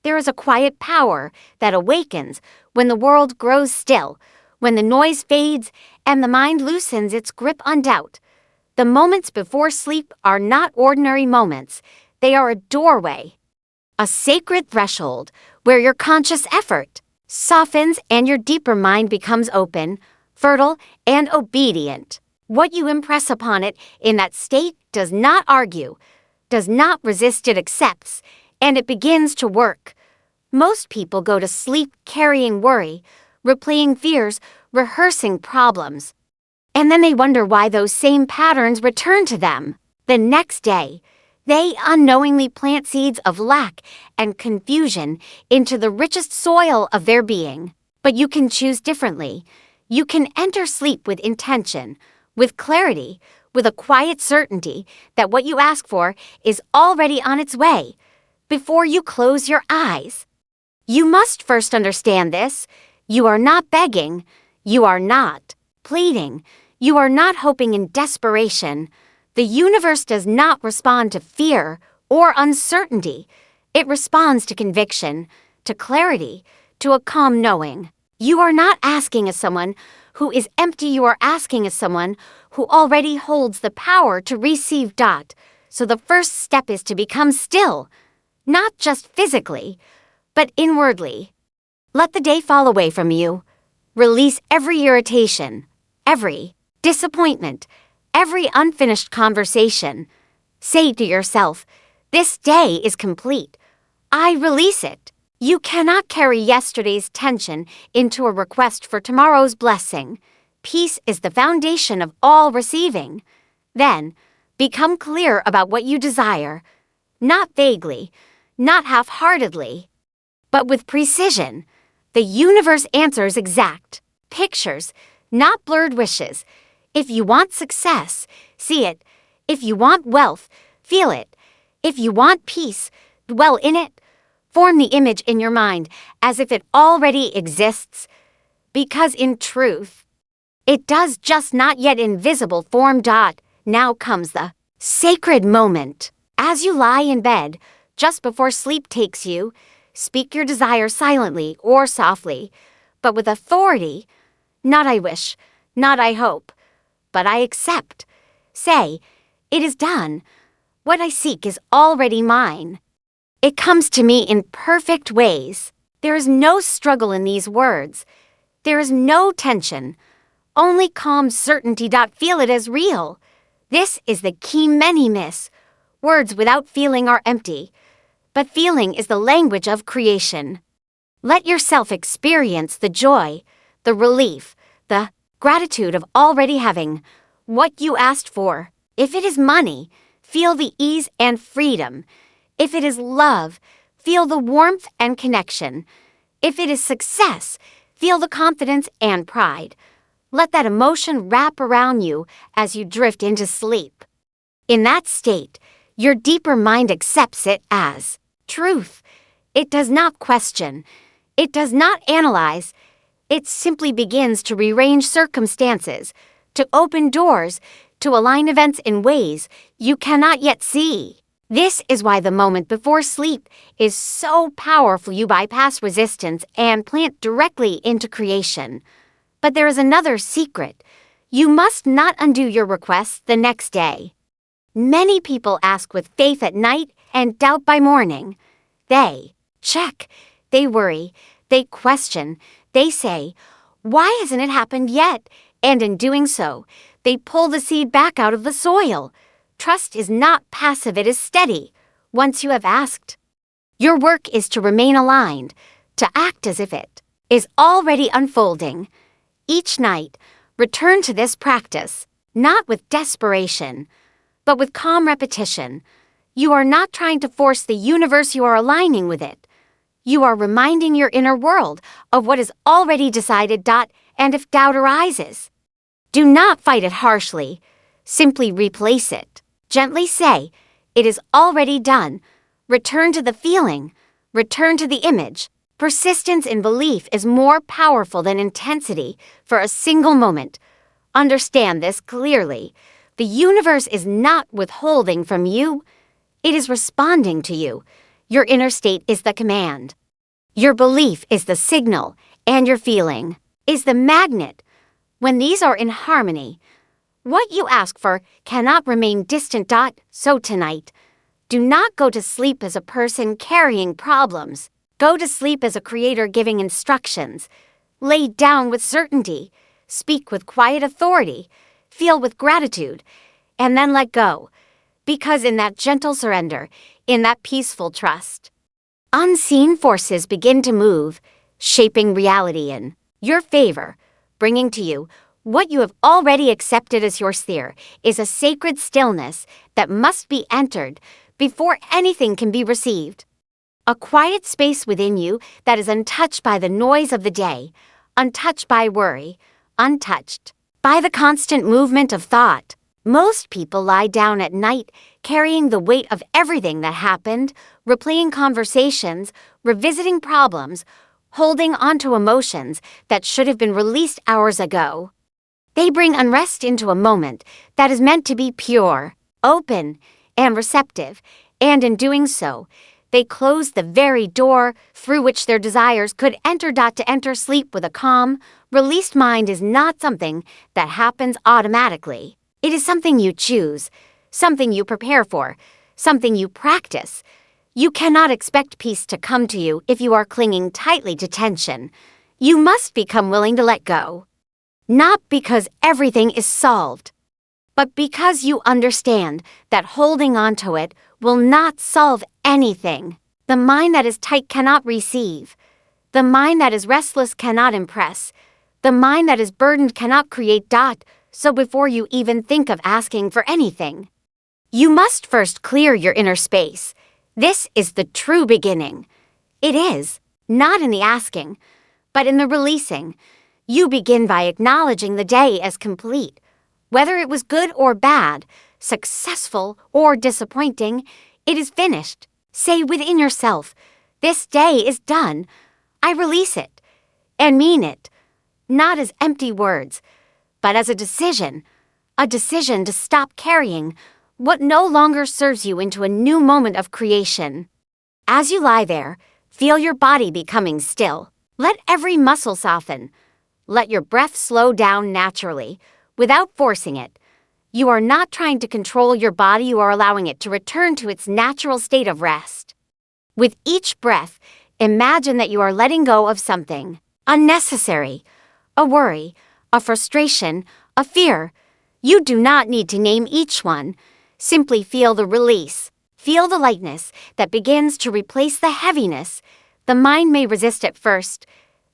There is a quiet power that awakens when the world grows still, when the noise fades and the mind loosens its grip on doubt. The moments before sleep are not ordinary moments. They are a doorway, a sacred threshold where your conscious effort softens and your deeper mind becomes open, fertile, and obedient. What you impress upon it in that state does not argue, does not resist, it accepts, and it begins to work. Most people go to sleep carrying worry, replaying fears, rehearsing problems. And then they wonder why those same patterns return to them. The next day, they unknowingly plant seeds of lack and confusion into the richest soil of their being. But you can choose differently. You can enter sleep with intention, with clarity, with a quiet certainty that what you ask for is already on its way, before you close your eyes. You must first understand this. You are not begging. You are not pleading. You are not hoping in desperation. The universe does not respond to fear or uncertainty. It responds to conviction, to clarity, to a calm knowing. You are not asking as someone who is empty. You are asking as someone who already holds the power to receive. So the first step is to become still, not just physically, but inwardly. Let the day fall away from you. Release every irritation, every disappointment, every unfinished conversation. Say to yourself, this day is complete. I release it. You cannot carry yesterday's tension into a request for tomorrow's blessing. Peace is the foundation of all receiving. Then, become clear about what you desire, not vaguely, not half-heartedly, but with precision. The universe answers exact pictures, not blurred wishes. If you want success, see it. If you want wealth, feel it. If you want peace, dwell in it. Form the image in your mind as if it already exists. Because in truth, it does, just not yet invisible form. Now comes the sacred moment. As you lie in bed, just before sleep takes you, speak your desire silently or softly, but with authority. Not I wish, not I hope, but I accept. Say, it is done. What I seek is already mine. It comes to me in perfect ways. There is no struggle in these words. There is no tension. Only calm certainty. Feel it as real. This is the key many miss. Words without feeling are empty, but feeling is the language of creation. Let yourself experience the joy, the relief, the gratitude of already having what you asked for. If it is money, feel the ease and freedom. If it is love, feel the warmth and connection. If it is success, feel the confidence and pride. Let that emotion wrap around you as you drift into sleep. In that state, your deeper mind accepts it as truth. It does not question. It does not analyze. It simply begins to rearrange circumstances, to open doors, to align events in ways you cannot yet see. This is why the moment before sleep is so powerful. You bypass resistance and plant directly into creation. But there is another secret. You must not undo your requests the next day. Many people ask with faith at night and doubt by morning. They check, they worry, they question, they say, why hasn't it happened yet? And in doing so, they pull the seed back out of the soil. Trust is not passive, it is steady. Once you have asked, your work is to remain aligned, to act as if it is already unfolding. Each night, return to this practice, not with desperation, but with calm repetition. You are not trying to force the universe, you are aligning with it. You are reminding your inner world of what is already decided. And if doubt arises, do not fight it harshly. Simply replace it. Gently say, it is already done. Return to the feeling. Return to the image. Persistence in belief is more powerful than intensity for a single moment. Understand this clearly. The universe is not withholding from you. It is responding to you. Your inner state is the command. Your belief is the signal, and your feeling is the magnet. When these are in harmony, what you ask for cannot remain distant. So tonight, do not go to sleep as a person carrying problems. Go to sleep as a creator giving instructions. Lay down with certainty. Speak with quiet authority. Feel with gratitude. And then let go. Because in that gentle surrender, in that peaceful trust, unseen forces begin to move, shaping reality in your favor, bringing to you what you have already accepted as your sphere is a sacred stillness that must be entered before anything can be received. A quiet space within you that is untouched by the noise of the day, untouched by worry, untouched by the constant movement of thought. Most people lie down at night carrying the weight of everything that happened, replaying conversations, revisiting problems, holding onto emotions that should have been released hours ago. They bring unrest into a moment that is meant to be pure, open, and receptive, and in doing so, they close the very door through which their desires could enter. To enter sleep with a calm, released mind is not something that happens automatically. It is something you choose, something you prepare for, something you practice. You cannot expect peace to come to you if you are clinging tightly to tension. You must become willing to let go. Not because everything is solved, but because you understand that holding on to it will not solve anything. The mind that is tight cannot receive. The mind that is restless cannot impress. The mind that is burdened cannot create. So before you even think of asking for anything, you must first clear your inner space. This is the true beginning. It is, not in the asking, but in the releasing. You begin by acknowledging the day as complete. Whether it was good or bad, successful or disappointing, it is finished. Say within yourself, this day is done. I release it, and mean it, not as empty words, but as a decision to stop carrying what no longer serves you into a new moment of creation. As you lie there, feel your body becoming still. Let every muscle soften. Let your breath slow down naturally, without forcing it. You are not trying to control your body, you are allowing it to return to its natural state of rest. With each breath, imagine that you are letting go of something unnecessary, a worry, a frustration, a fear. You do not need to name each one. Simply feel the release. Feel the lightness that begins to replace the heaviness. The mind may resist at first.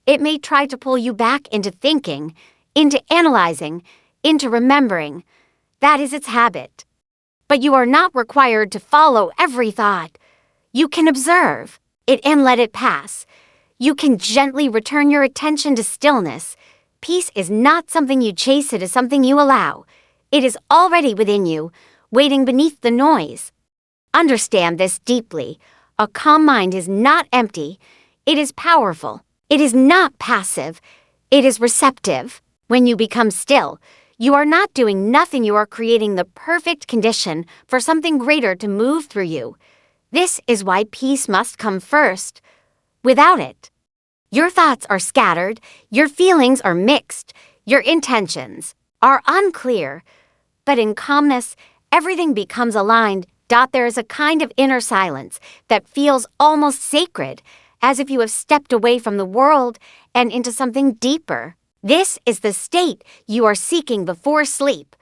It may try to pull you back into thinking, into analyzing, into remembering. That is its habit. But you are not required to follow every thought. You can observe it and let it pass. You can gently return your attention to stillness. Peace is not something you chase, it is something you allow. It is already within you, waiting beneath the noise. Understand this deeply. A calm mind is not empty. It is powerful. It is not passive. It is receptive. When you become still, you are not doing nothing, you are creating the perfect condition for something greater to move through you. This is why peace must come first. Without it, your thoughts are scattered, your feelings are mixed, your intentions are unclear. But in calmness, everything becomes aligned. There is a kind of inner silence that feels almost sacred, as if you have stepped away from the world and into something deeper. This is the state you are seeking before sleep.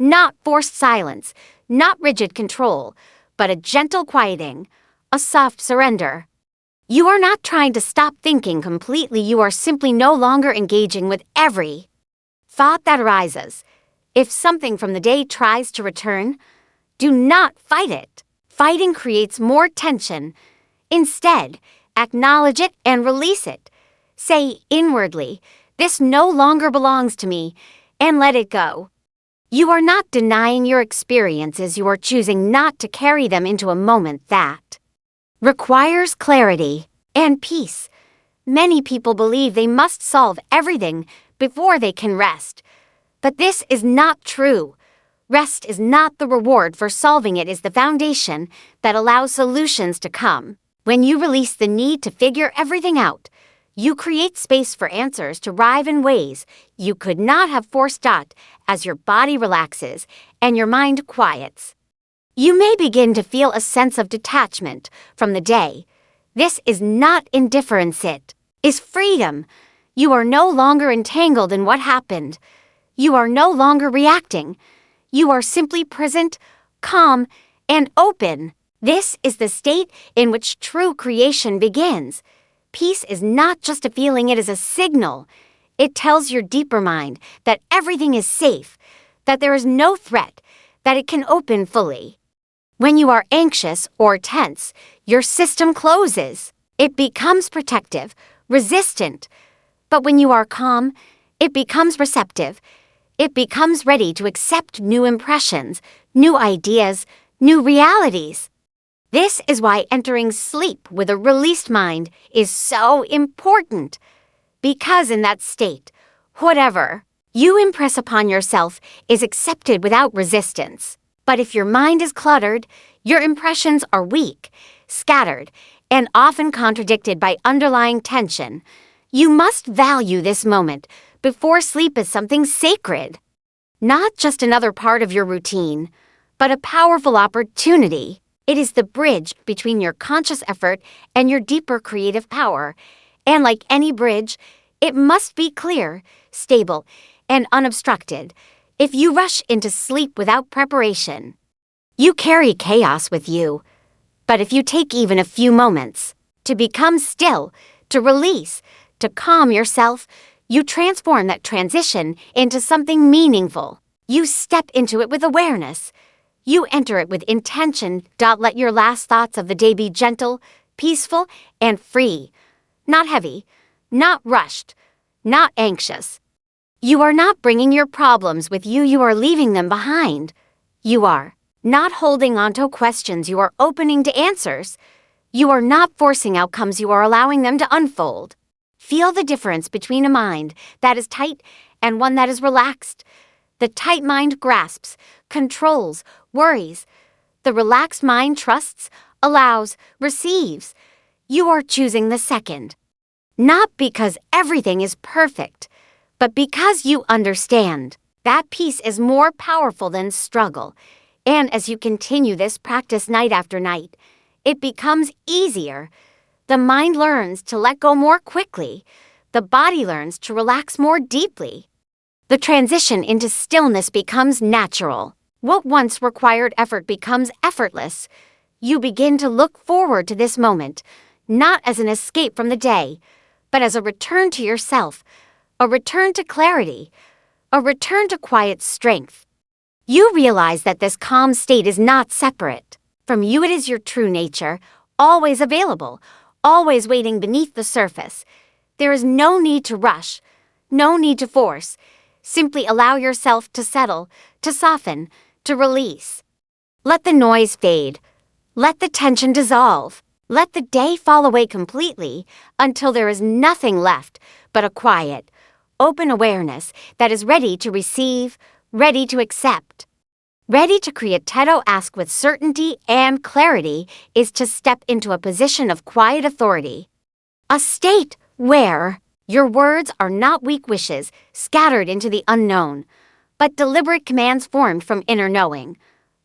Not forced silence, not rigid control, but a gentle quieting, a soft surrender. You are not trying to stop thinking completely, you are simply no longer engaging with every thought that arises. If something from the day tries to return, do not fight it. Fighting creates more tension. Instead, acknowledge it and release it. Say inwardly, this no longer belongs to me, and let it go. You are not denying your experiences, you are choosing not to carry them into a moment that requires clarity and peace. Many people believe they must solve everything before they can rest. But this is not true. Rest is not the reward for solving, it is the foundation that allows solutions to come. When you release the need to figure everything out, you create space for answers to arrive in ways you could not have forced out as your body relaxes and your mind quiets. You may begin to feel a sense of detachment from the day. This is not indifference, it is freedom. You are no longer entangled in what happened. You are no longer reacting. You are simply present, calm, and open. This is the state in which true creation begins. Peace is not just a feeling, it is a signal. It tells your deeper mind that everything is safe, that there is no threat, that it can open fully. When you are anxious or tense, your system closes. It becomes protective, resistant. But when you are calm, it becomes receptive. It becomes ready to accept new impressions, new ideas, new realities. This is why entering sleep with a released mind is so important. Because in that state, whatever you impress upon yourself is accepted without resistance. But if your mind is cluttered, your impressions are weak, scattered, and often contradicted by underlying tension. You must value this moment before sleep as something sacred. Not just another part of your routine, but a powerful opportunity. It is the bridge between your conscious effort and your deeper creative power. And like any bridge, it must be clear, stable, and unobstructed. If you rush into sleep without preparation, you carry chaos with you. But if you take even a few moments to become still, to release, to calm yourself, you transform that transition into something meaningful. You step into it with awareness. You enter it with intention. Let your last thoughts of the day be gentle, peaceful, and free. Not heavy, not rushed, not anxious. You are not bringing your problems with you, you are leaving them behind. You are not holding on to questions, you are opening to answers. You are not forcing outcomes, you are allowing them to unfold. Feel the difference between a mind that is tight and one that is relaxed. The tight mind grasps, controls, worries. The relaxed mind trusts, allows, receives. You are choosing the second. Not because everything is perfect, but because you understand that peace is more powerful than struggle. And as you continue this practice night after night, it becomes easier. The mind learns to let go more quickly. The body learns to relax more deeply. The transition into stillness becomes natural. What once required effort becomes effortless. You begin to look forward to this moment, not as an escape from the day, but as a return to yourself, a return to clarity, a return to quiet strength. You realize that this calm state is not separate from you. It is your true nature, always available, always waiting beneath the surface. There is no need to rush, no need to force. Simply allow yourself to settle, to soften, to release. Let the noise fade. Let the tension dissolve. Let the day fall away completely until there is nothing left but a quiet, open awareness that is ready to receive, ready to accept. Ready to create. To ask with certainty and clarity is to step into a position of quiet authority. A state where your words are not weak wishes scattered into the unknown, but deliberate commands formed from inner knowing.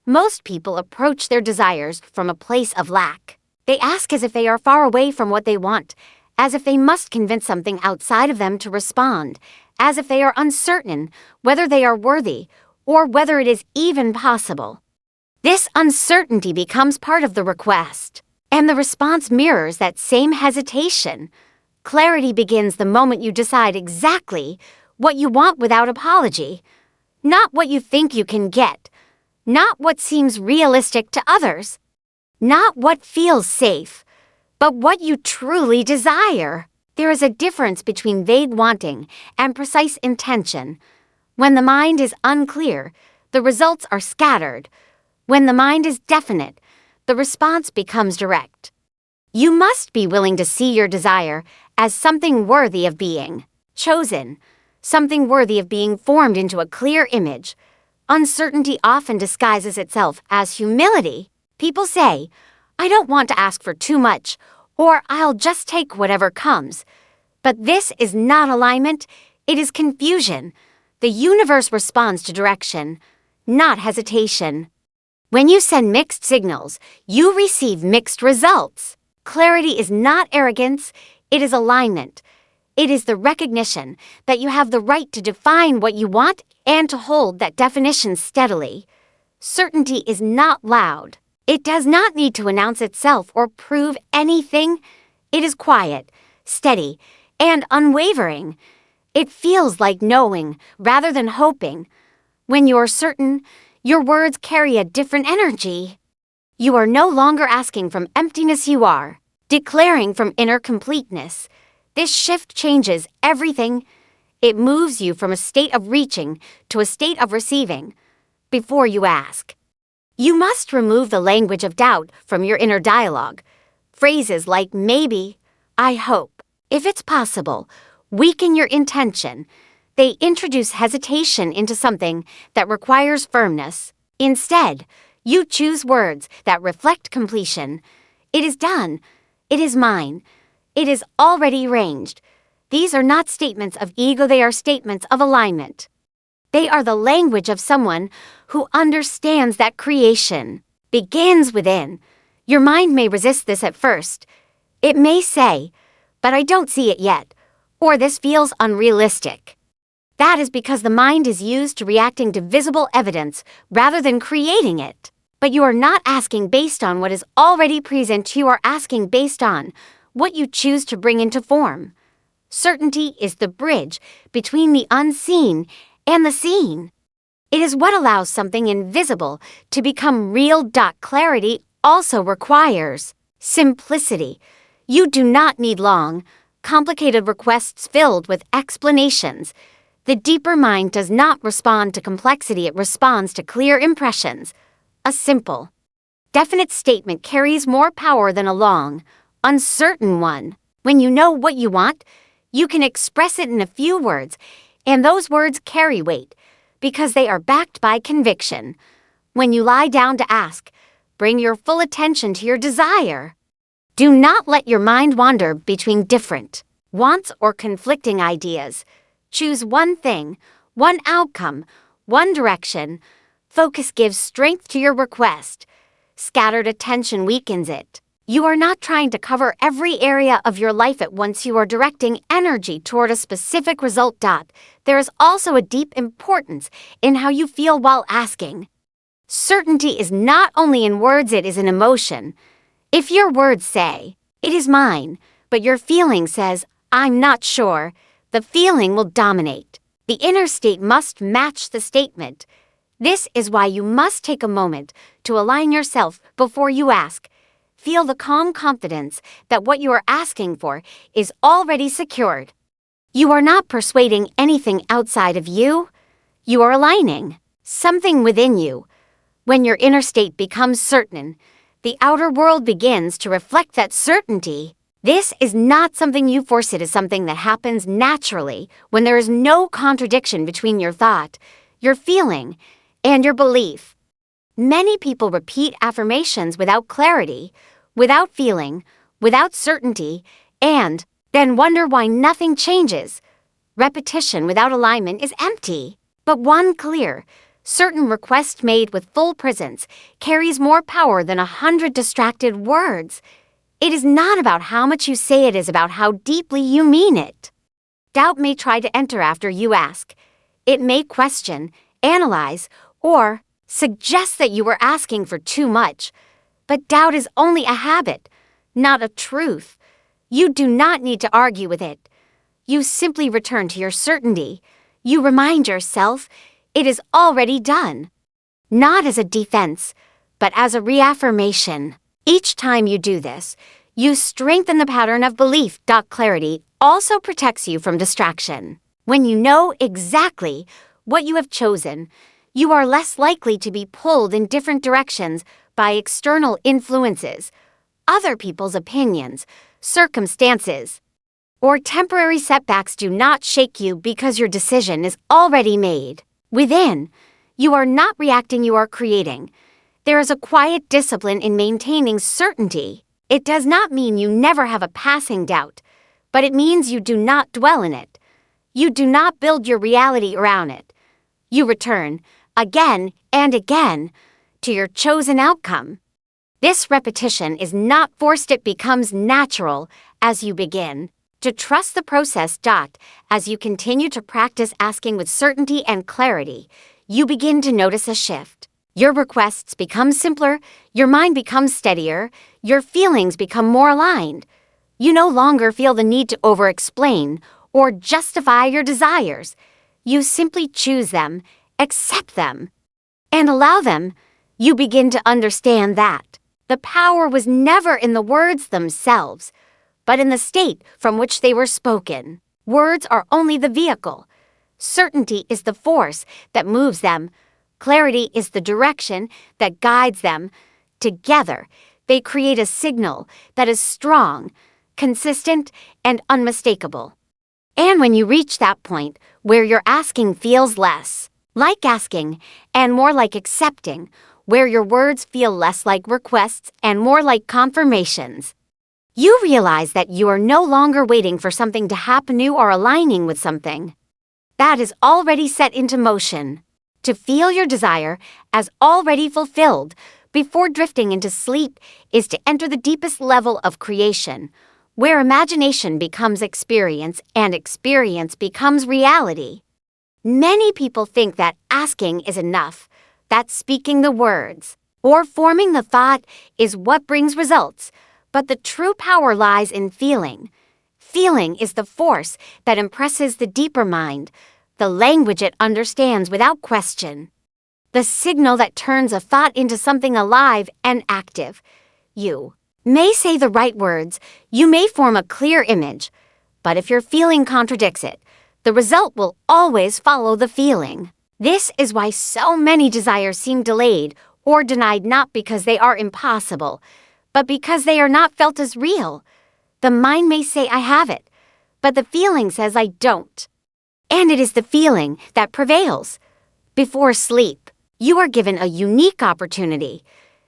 Most people approach their desires from a place of lack. They ask as if they are far away from what they want, as if they must convince something outside of them to respond, as if they are uncertain whether they are worthy or whether it is even possible. This uncertainty becomes part of the request, and the response mirrors that same hesitation. Clarity begins the moment you decide exactly what you want without apology, not what you think you can get, not what seems realistic to others, not what feels safe, but what you truly desire. There is a difference between vague wanting and precise intention. When the mind is unclear, the results are scattered. When the mind is definite, the response becomes direct. You must be willing to see your desire as something worthy of being chosen, something worthy of being formed into a clear image. Uncertainty often disguises itself as humility. People say, I don't want to ask for too much, or I'll just take whatever comes. But this is not alignment, it is confusion. The universe responds to direction, not hesitation. When you send mixed signals, you receive mixed results. Clarity is not arrogance, it is alignment. It is the recognition that you have the right to define what you want and to hold that definition steadily. Certainty is not loud. It does not need to announce itself or prove anything. It is quiet, steady, and unwavering. It feels like knowing rather than hoping. When you're certain, your words carry a different energy. You are no longer asking from emptiness, you are declaring from inner completeness. This shift changes everything. It moves you from a state of reaching to a state of receiving. Before you ask, you must remove the language of doubt from your inner dialogue. Phrases like maybe, I hope, if it's possible, weaken your intention. They introduce hesitation into something that requires firmness. Instead, you choose words that reflect completion. It is done. It is mine. It is already arranged. These are not statements of ego, they are statements of alignment. They are the language of someone who understands that creation begins within. Your mind may resist this at first. It may say, but I don't see it yet, or this feels unrealistic. That is because the mind is used to reacting to visible evidence rather than creating it. But you are not asking based on what is already present, you are asking based on what you choose to bring into form. Certainty is the bridge between the unseen and the seen. It is what allows something invisible to become real. Clarity also requires simplicity. You do not need long, complicated requests filled with explanations. The deeper mind does not respond to complexity, it responds to clear impressions. A simple, definite statement carries more power than a long, uncertain one. When you know what you want, you can express it in a few words, and those words carry weight because they are backed by conviction. When you lie down to ask, bring your full attention to your desire. Do not let your mind wander between different wants or conflicting ideas. Choose one thing, one outcome, one direction. Focus gives strength to your request. Scattered attention weakens it. You are not trying to cover every area of your life at once. You are directing energy toward a specific result. There is also a deep importance in how you feel while asking. Certainty is not only in words, it is an emotion. If your words say, it is mine, but your feeling says, I'm not sure, the feeling will dominate. The inner state must match the statement. This is why you must take a moment to align yourself before you ask. Feel the calm confidence that what you are asking for is already secured. You are not persuading anything outside of you. You are aligning something within you. When your inner state becomes certain, the outer world begins to reflect that certainty. This is not something you force, it is something that happens naturally when there is no contradiction between your thought, your feeling, and your belief. Many people repeat affirmations without clarity, without feeling, without certainty, and then wonder why nothing changes. Repetition without alignment is empty, but one clear, certain request made with full presence carries more power than 100 distracted words. It is not about how much you say, it is about how deeply you mean it. Doubt may try to enter after you ask. It may question, analyze, or suggest that you were asking for too much. But doubt is only a habit, not a truth. You do not need to argue with it. You simply return to your certainty. You remind yourself it is already done. Not as a defense, but as a reaffirmation. Each time you do this, you strengthen the pattern of belief. Clarity also protects you from distraction. When you know exactly what you have chosen, you are less likely to be pulled in different directions by external influences, other people's opinions, circumstances, or temporary setbacks do not shake you because your decision is already made. Within, you are not reacting, you are creating. There is a quiet discipline in maintaining certainty. It does not mean you never have a passing doubt, but it means you do not dwell in it. You do not build your reality around it. You return, again and again, to your chosen outcome. This repetition is not forced, it becomes natural as you begin to trust the process. As you continue to practice asking with certainty and clarity, you begin to notice a shift. Your requests become simpler, your mind becomes steadier, your feelings become more aligned. You no longer feel the need to over-explain or justify your desires. You simply choose them, accept them, and allow them. You begin to understand that the power was never in the words themselves, but in the state from which they were spoken. Words are only the vehicle. Certainty is the force that moves them. Clarity is the direction that guides them. Together, they create a signal that is strong, consistent, and unmistakable. And when you reach that point where your asking feels less like asking and more like accepting, where your words feel less like requests and more like confirmations, you realize that you are no longer waiting for something to happen new or aligning with something that is already set into motion. To feel your desire as already fulfilled before drifting into sleep is to enter the deepest level of creation, where imagination becomes experience and experience becomes reality. Many people think that asking is enough, that speaking the words or forming the thought is what brings results, but the true power lies in feeling. Feeling is the force that impresses the deeper mind, the language it understands without question, the signal that turns a thought into something alive and active. You may say the right words, you may form a clear image, but if your feeling contradicts it, the result will always follow the feeling. This is why so many desires seem delayed or denied, not because they are impossible, but because they are not felt as real. The mind may say, I have it, but the feeling says, I don't. And it is the feeling that prevails. Before sleep, you are given a unique opportunity.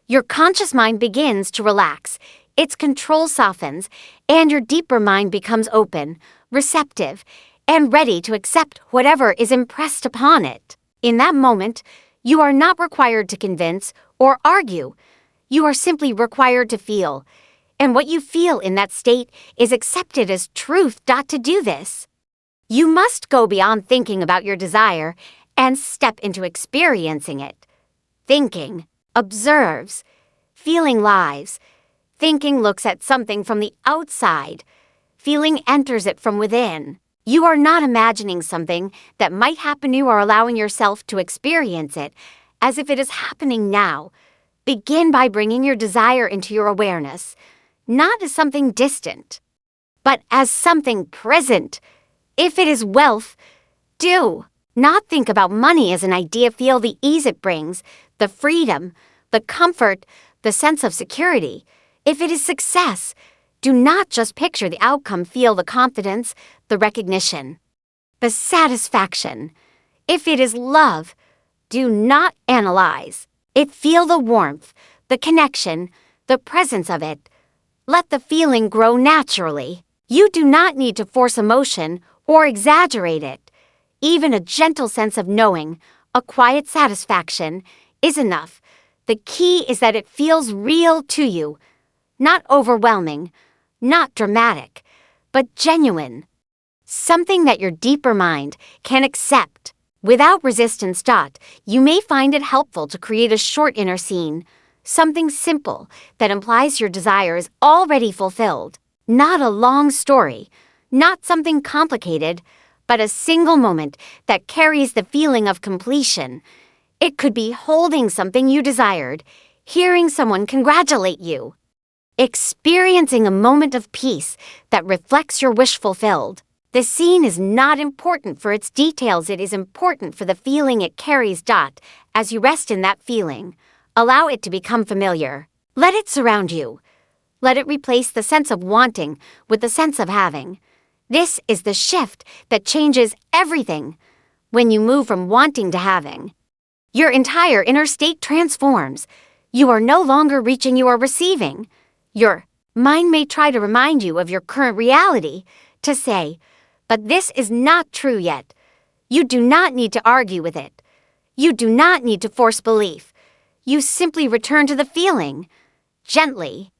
Your conscious mind begins to relax, its control softens, and your deeper mind becomes open, receptive, and ready to accept whatever is impressed upon it. In that moment, you are not required to convince or argue. You are simply required to feel. And what you feel in that state is accepted as truth. To do this, you must go beyond thinking about your desire and step into experiencing it. Thinking observes, feeling lives. Thinking looks at something from the outside. Feeling enters it from within. You are not imagining something that might happen. You are allowing yourself to experience it as if it is happening now. Begin by bringing your desire into your awareness, not as something distant, but as something present. If it is wealth, do not think about money as an idea. Feel the ease it brings, the freedom, the comfort, the sense of security. If it is success, do not just picture the outcome. Feel the confidence, the recognition, the satisfaction. If it is love, do not analyze it. Feel the warmth, the connection, the presence of it. Let the feeling grow naturally. You do not need to force emotion or exaggerate it. Even a gentle sense of knowing, a quiet satisfaction, is enough. The key is that it feels real to you, not overwhelming, not dramatic, but genuine. Something that your deeper mind can accept without resistance. You may find it helpful to create a short inner scene, something simple that implies your desire is already fulfilled. Not a long story, not something complicated, but a single moment that carries the feeling of completion. It could be holding something you desired, hearing someone congratulate you, experiencing a moment of peace that reflects your wish fulfilled. The scene is not important for its details, it is important for the feeling it carries. As you rest in that feeling, allow it to become familiar. Let it surround you. Let it replace the sense of wanting with the sense of having. This is the shift that changes everything. When you move from wanting to having, your entire inner state transforms. You are no longer reaching, you are receiving. Your mind may try to remind you of your current reality, to say, but this is not true yet. You do not need to argue with it. You do not need to force belief. You simply return to the feeling. Gently,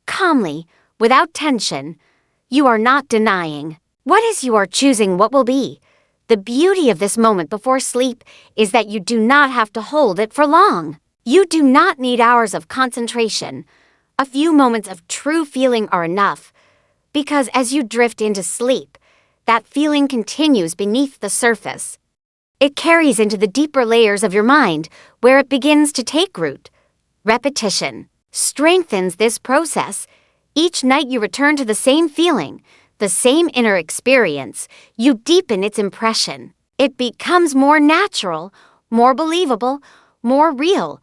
calmly, without tension. You are not denying. What is you are choosing what will be. The beauty of this moment before sleep is that you do not have to hold it for long. You do not need hours of concentration. A few moments of true feeling are enough, because as you drift into sleep, that feeling continues beneath the surface. It carries into the deeper layers of your mind, where it begins to take root. Repetition strengthens this process. Each night you return to the same feeling, the same inner experience. You deepen its impression. It becomes more natural, more believable, more real.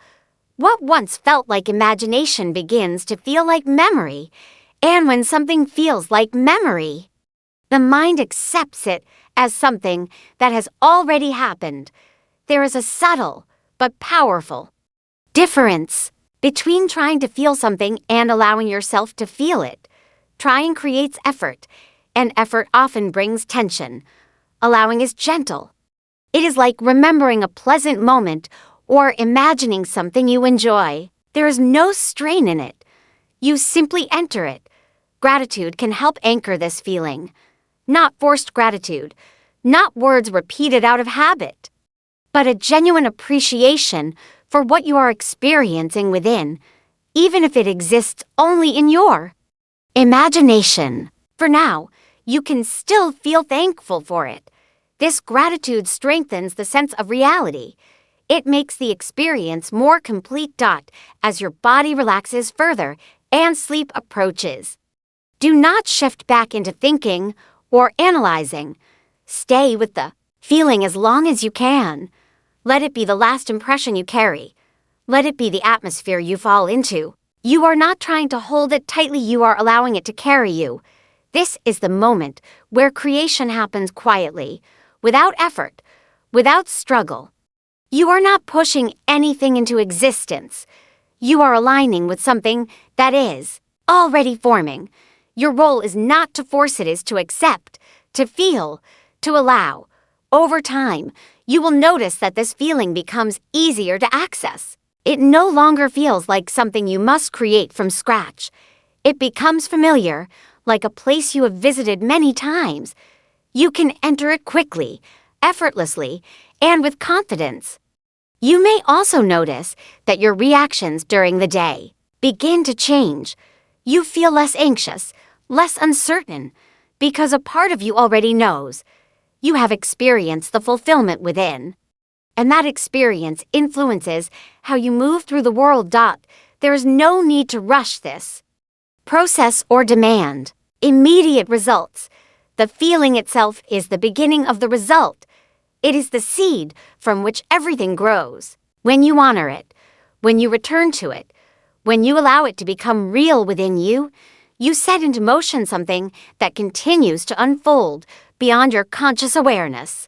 What once felt like imagination begins to feel like memory. And when something feels like memory, the mind accepts it as something that has already happened. There is a subtle but powerful difference between trying to feel something and allowing yourself to feel it. Trying creates effort, and effort often brings tension. Allowing is gentle. It is like remembering a pleasant moment or imagining something you enjoy. There is no strain in it. You simply enter it. Gratitude can help anchor this feeling. Not forced gratitude, not words repeated out of habit, but a genuine appreciation for what you are experiencing within, even if it exists only in your imagination. For now, you can still feel thankful for it. This gratitude strengthens the sense of reality. It makes the experience more complete. As your body relaxes further and sleep approaches. Do not shift back into thinking or analyzing. Stay with the feeling as long as you can. Let it be the last impression you carry. Let it be the atmosphere you fall into. You are not trying to hold it tightly, you are allowing it to carry you. This is the moment where creation happens quietly, without effort, without struggle. You are not pushing anything into existence. You are aligning with something that is already forming. Your role is not to force, it is to accept, to feel, to allow. Over time, you will notice that this feeling becomes easier to access. It no longer feels like something you must create from scratch. It becomes familiar, like a place you have visited many times. You can enter it quickly, effortlessly, and with confidence. You may also notice that your reactions during the day begin to change. You feel less anxious, less uncertain, because a part of you already knows. You have experienced the fulfillment within. And that experience influences how you move through the world. There is no need to rush this process or demand immediate results. The feeling itself is the beginning of the result. It is the seed from which everything grows. When you honor it, when you return to it, when you allow it to become real within you, you set into motion something that continues to unfold beyond your conscious awareness.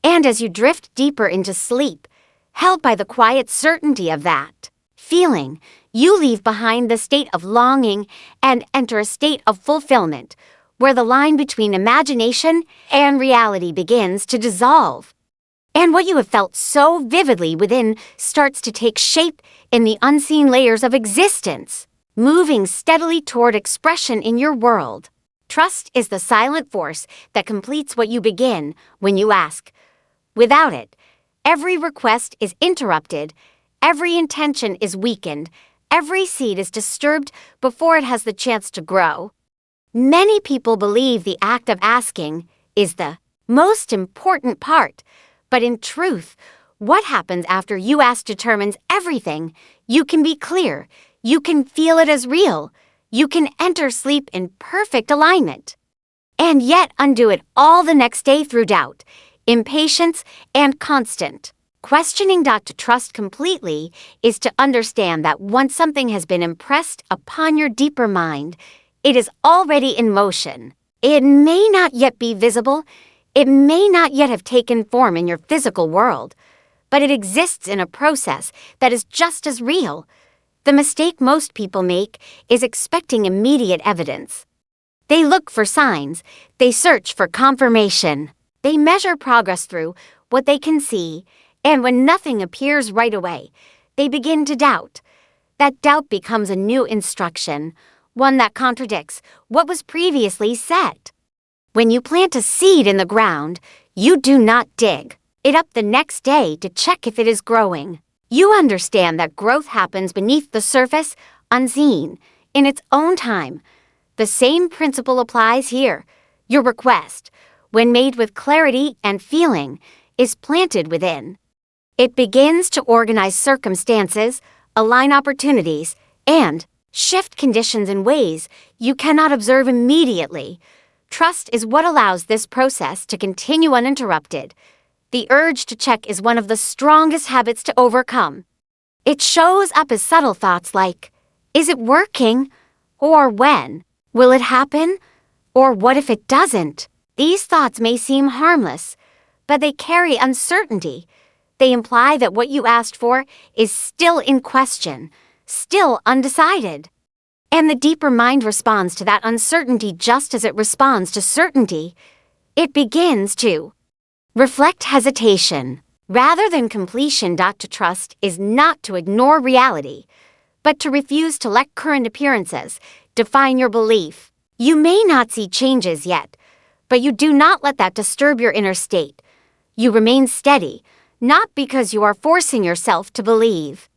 And as you drift deeper into sleep, held by the quiet certainty of that feeling, you leave behind the state of longing and enter a state of fulfillment, where the line between imagination and reality begins to dissolve. And what you have felt so vividly within starts to take shape in the unseen layers of existence, moving steadily toward expression in your world. Trust is the silent force that completes what you begin when you ask. Without it, every request is interrupted, every intention is weakened, every seed is disturbed before it has the chance to grow. Many people believe the act of asking is the most important part, but in truth, what happens after you ask determines everything. You can be clear, you can feel it as real, you can enter sleep in perfect alignment, and yet undo it all the next day through doubt, impatience, and constant questioning. To trust completely is to understand that once something has been impressed upon your deeper mind, it is already in motion. It may not yet be visible, it may not yet have taken form in your physical world, but it exists in a process that is just as real. The mistake most people make is expecting immediate evidence. They look for signs, they search for confirmation, they measure progress through what they can see, and when nothing appears right away, they begin to doubt. That doubt becomes a new instruction, one that contradicts what was previously set. When you plant a seed in the ground, you do not dig it up the next day to check if it is growing. You understand that growth happens beneath the surface, unseen, in its own time. The same principle applies here. Your request, when made with clarity and feeling, is planted within. It begins to organize circumstances, align opportunities, and shift conditions in ways you cannot observe immediately. Trust is what allows this process to continue uninterrupted. The urge to check is one of the strongest habits to overcome. It shows up as subtle thoughts like, is it working? Or when? Will it happen? Or what if it doesn't? These thoughts may seem harmless, but they carry uncertainty. They imply that what you asked for is still in question, still undecided. And the deeper mind responds to that uncertainty just as it responds to certainty. It begins to reflect hesitation. Rather than completion. To trust is not to ignore reality, but to refuse to let current appearances define your belief. You may not see changes yet, but you do not let that disturb your inner state. You remain steady, not because you are forcing yourself to believe,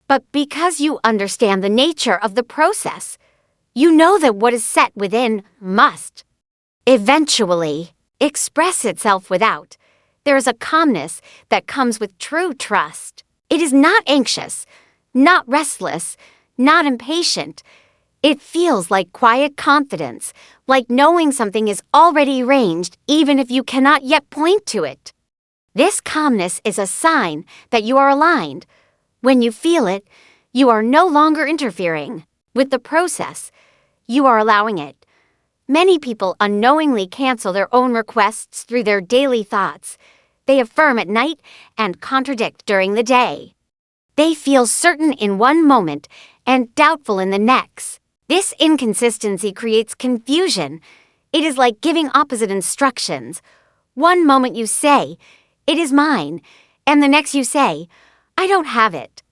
but because you understand the nature of the process. You know that what is set within must eventually express itself without. There is a calmness that comes with true trust. It is not anxious, not restless, not impatient. It feels like quiet confidence, like knowing something is already arranged even if you cannot yet point to it. This calmness is a sign that you are aligned. When you feel it, you are no longer interfering with the process. You are allowing it. Many people unknowingly cancel their own requests through their daily thoughts. They affirm at night and contradict during the day. They feel certain in one moment and doubtful in the next. This inconsistency creates confusion. It is like giving opposite instructions. One moment you say, "It is mine," and the next you say, "I don't have it."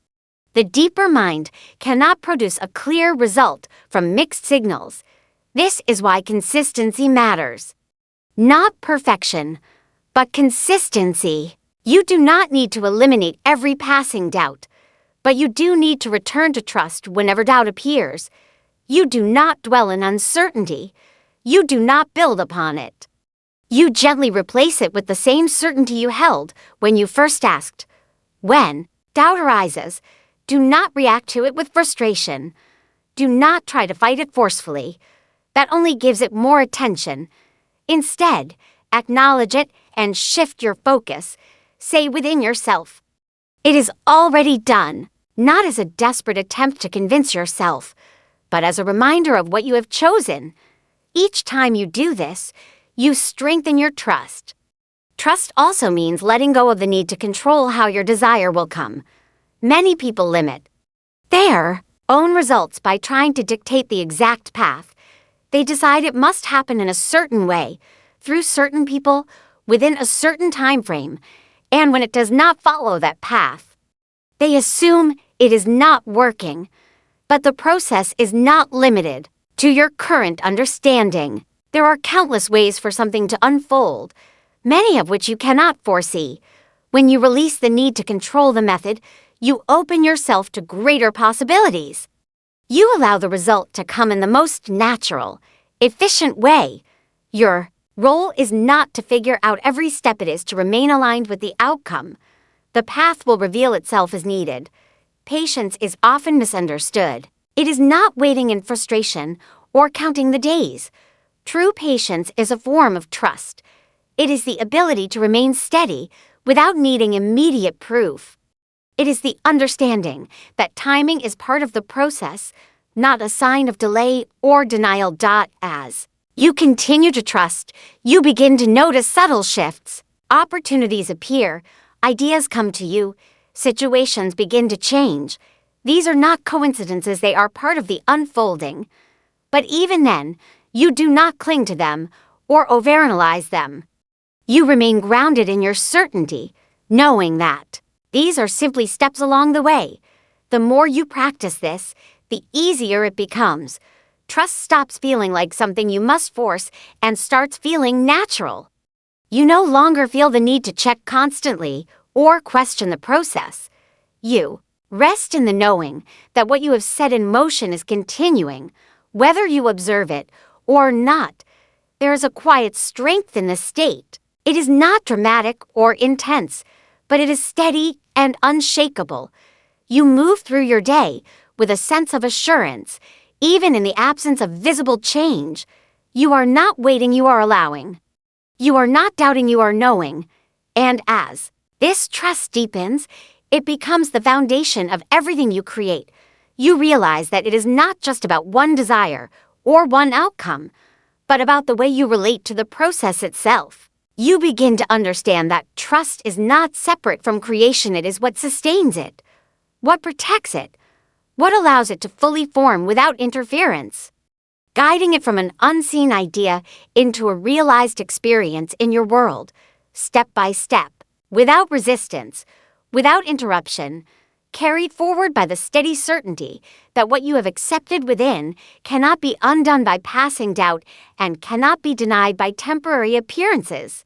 The deeper mind cannot produce a clear result from mixed signals. This is why consistency matters. Not perfection, but consistency. You do not need to eliminate every passing doubt, but you do need to return to trust whenever doubt appears. You do not dwell in uncertainty. You do not build upon it. You gently replace it with the same certainty you held when you first asked. When doubt arises, do not react to it with frustration. Do not try to fight it forcefully. That only gives it more attention. Instead, acknowledge it and shift your focus. Say within yourself, "It is already done," not as a desperate attempt to convince yourself, but as a reminder of what you have chosen. Each time you do this, you strengthen your trust. Trust also means letting go of the need to control how your desire will come. Many people limit their own results by trying to dictate the exact path. They decide it must happen in a certain way, through certain people, within a certain time frame, and when it does not follow that path, they assume it is not working. But the process is not limited to your current understanding. There are countless ways for something to unfold, many of which you cannot foresee. When you release the need to control the method, you open yourself to greater possibilities. You allow the result to come in the most natural, efficient way. Your role is not to figure out every step. It is to remain aligned with the outcome. The path will reveal itself as needed. Patience is often misunderstood. It is not waiting in frustration or counting the days. True patience is a form of trust. It is the ability to remain steady without needing immediate proof. It is the understanding that timing is part of the process, not a sign of delay or denial. As you continue to trust, you begin to notice subtle shifts. Opportunities appear, ideas come to you, situations begin to change. These are not coincidences, they are part of the unfolding. But even then, you do not cling to them or overanalyze them. You remain grounded in your certainty, knowing that these are simply steps along the way. The more you practice this, the easier it becomes. Trust stops feeling like something you must force and starts feeling natural. You no longer feel the need to check constantly or question the process. You rest in the knowing that what you have set in motion is continuing, whether you observe it or not. There is a quiet strength in this state. It is not dramatic or intense, but it is steady and unshakable. You move through your day with a sense of assurance, even in the absence of visible change. You are not waiting, you are allowing. You are not doubting, you are knowing. And as this trust deepens, it becomes the foundation of everything you create. You realize that it is not just about one desire or one outcome, but about the way you relate to the process itself. You begin to understand that trust is not separate from creation, it is what sustains it, what protects it, what allows it to fully form without interference, guiding it from an unseen idea into a realized experience in your world, step by step, without resistance, without interruption, carried forward by the steady certainty that what you have accepted within cannot be undone by passing doubt and cannot be denied by temporary appearances.